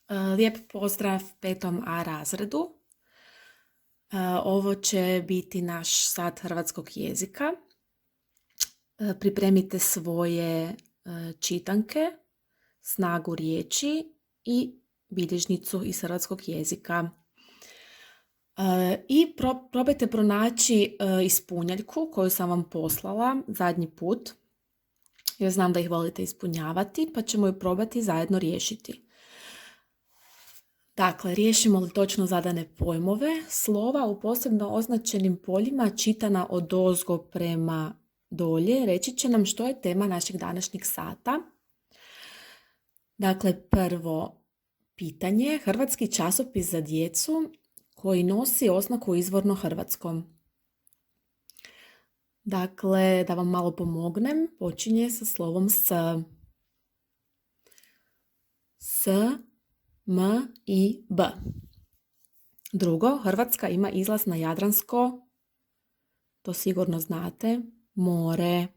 Lijep pozdrav 5. A razredu. Ovo će biti naš sat hrvatskog jezika. Pripremite svoje čitanke, snagu riječi i bilježnicu iz hrvatskog jezika. I probajte pronaći ispunjaljku koju sam vam poslala zadnji put. Ja znam da ih volite ispunjavati, pa ćemo ju probati zajedno riješiti. Dakle, riješimo li točno zadane pojmove, slova u posebno označenim poljima čitana odozgo prema dolje, reći će nam što je tema našeg današnjeg sata. Dakle, prvo pitanje, hrvatski časopis za djecu koji nosi oznaku izvorno hrvatsko. Dakle, da vam malo pomognem, počinje sa slovom S. S, M i B. Drugo, Hrvatska ima izlaz na Jadransko, to sigurno znate, more.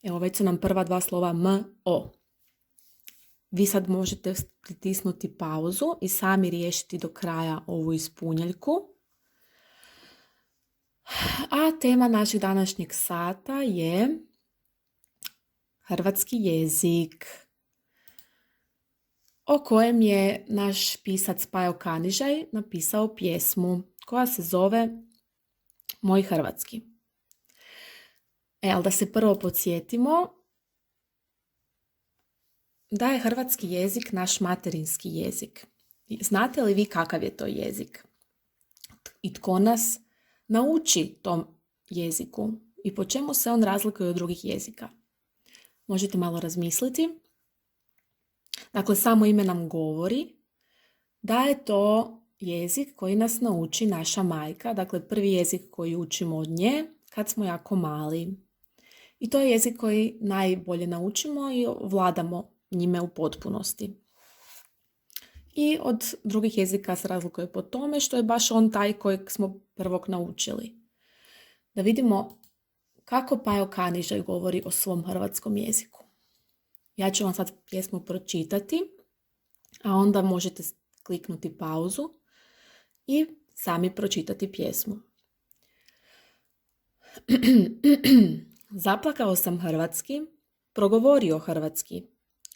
Evo, već su nam prva dva slova M, O. Vi sad možete pritisnuti pauzu i sami riješiti do kraja ovu ispunjaljku. A tema našeg današnjeg sata je hrvatski jezik, o kojem je naš pisac Pajo Kanižaj napisao pjesmu koja se zove Moj hrvatski. Ali da se prvo podsjetimo da je hrvatski jezik naš materinski jezik. Znate li vi kakav je to jezik? I tko nas nauči tom jeziku? I po čemu se on razlikuje od drugih jezika? Možete malo razmisliti. Dakle, samo ime nam govori da je to jezik koji nas nauči naša majka, dakle prvi jezik koji učimo od nje kad smo jako mali. I to je jezik koji najbolje naučimo i vladamo njime u potpunosti. I od drugih jezika se razlikuje po tome što je baš on taj kojeg smo prvog naučili. Da vidimo kako Pajo Kanižaj govori o svom hrvatskom jeziku. Ja ću vam sad pjesmu pročitati, a onda možete kliknuti pauzu i sami pročitati pjesmu. Zaplakao sam hrvatski, progovorio hrvatski,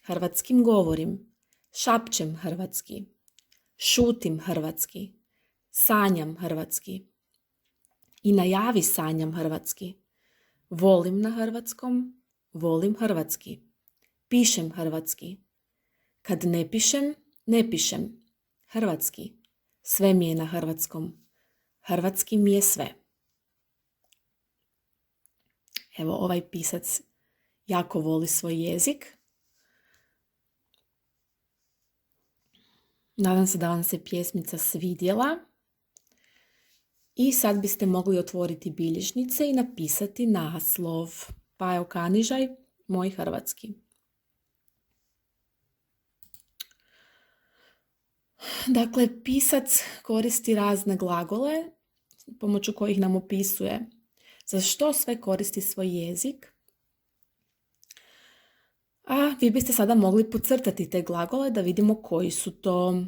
hrvatskim govorim, šapćem hrvatski, šutim hrvatski, sanjam hrvatski i najavi sanjam hrvatski, volim na hrvatskom, volim hrvatski. Pišem hrvatski. Kad ne pišem. Hrvatski. Sve mi je na hrvatskom. Hrvatski mi je sve. Evo, ovaj pisac jako voli svoj jezik. Nadam se da vam se pjesmica svidjela. I sad biste mogli otvoriti bilježnice i napisati naslov. Pajo Kanižaj, Moj hrvatski. Dakle, pisac koristi razne glagole pomoću kojih nam opisuje za što sve koristi svoj jezik. A vi biste sada mogli podcrtati te glagole da vidimo koji su to.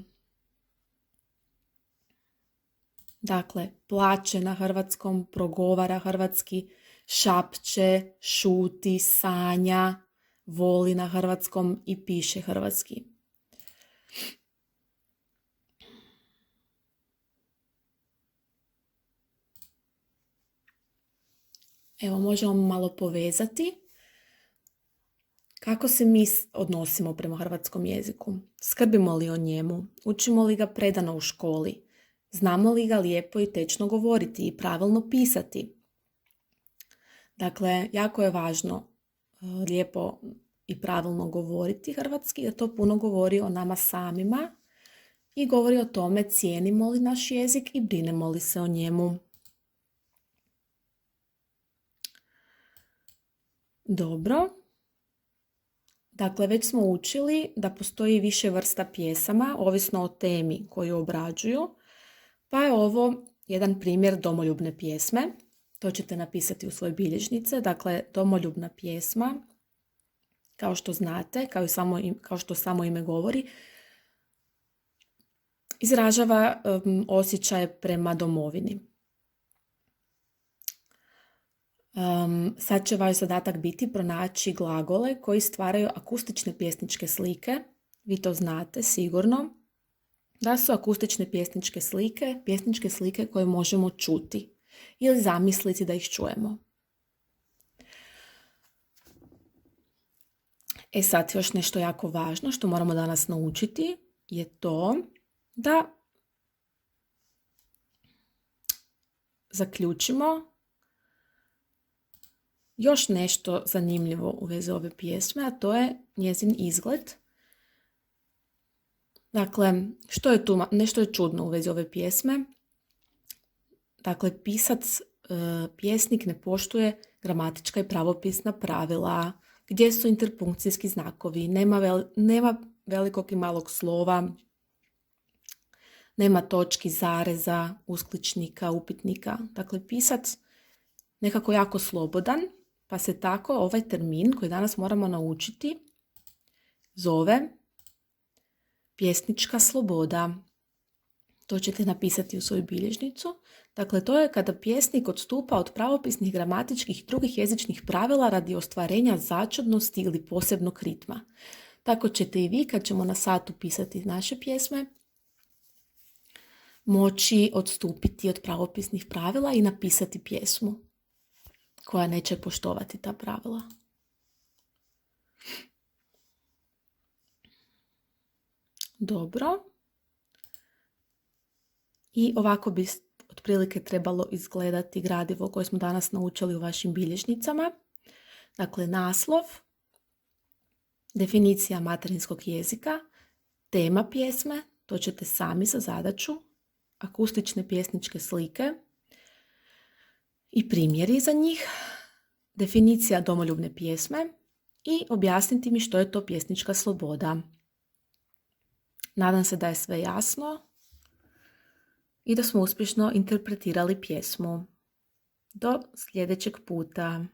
Dakle, plače na hrvatskom, progovara hrvatski, šapće, šuti, sanja, voli na hrvatskom i piše hrvatski. Evo, možemo malo povezati kako se mi odnosimo prema hrvatskom jeziku. Skrbimo li o njemu? Učimo li ga predano u školi? Znamo li ga lijepo i tečno govoriti i pravilno pisati? Dakle, jako je važno lijepo i pravilno govoriti hrvatski, jer to puno govori o nama samima i govori o tome cijenimo li naš jezik i brinemo li se o njemu. Dobro. Dakle, već smo učili da postoji više vrsta pjesama, ovisno o temi koju obrađuju, pa je ovo jedan primjer domoljubne pjesme. To ćete napisati u svoje bilježnice. Dakle, domoljubna pjesma, kao što znate, kao što samo ime govori, izražava osjećaje prema domovini. Sad će vaš zadatak biti pronaći glagole koji stvaraju akustične pjesničke slike. Vi to znate sigurno. Da su akustične pjesničke slike koje možemo čuti ili zamisliti da ih čujemo. Sad još nešto jako važno što moramo danas naučiti je to da zaključimo još nešto zanimljivo u vezi ove pjesme, a to je njezin izgled. Dakle, nešto je čudno u vezi ove pjesme. Dakle, pisac, pjesnik ne poštuje gramatička i pravopisna pravila, gdje su interpunkcijski znakovi, nema velikog i malog slova, nema točki, zareza, uskličnika, upitnika. Dakle, pisac nekako jako slobodan, pa se tako ovaj termin koji danas moramo naučiti zove pjesnička sloboda. To ćete napisati u svoju bilježnicu. Dakle, to je kada pjesnik odstupa od pravopisnih, gramatičkih i drugih jezičnih pravila radi ostvarenja začudnosti ili posebnog ritma. Tako ćete i vi, kad ćemo na satu pisati naše pjesme, moći odstupiti od pravopisnih pravila i napisati pjesmu koja neće poštovati ta pravila. Dobro. I ovako bi otprilike trebalo izgledati gradivo koje smo danas naučili u vašim bilježnicama. Dakle, naslov, definicija materinskog jezika, tema pjesme, to ćete sami za zadaću, akustične pjesničke slike i primjeri za njih, definicija domoljubne pjesme i objasniti mi što je to pjesnička sloboda. Nadam se da je sve jasno i da smo uspješno interpretirali pjesmu. Do sljedećeg puta.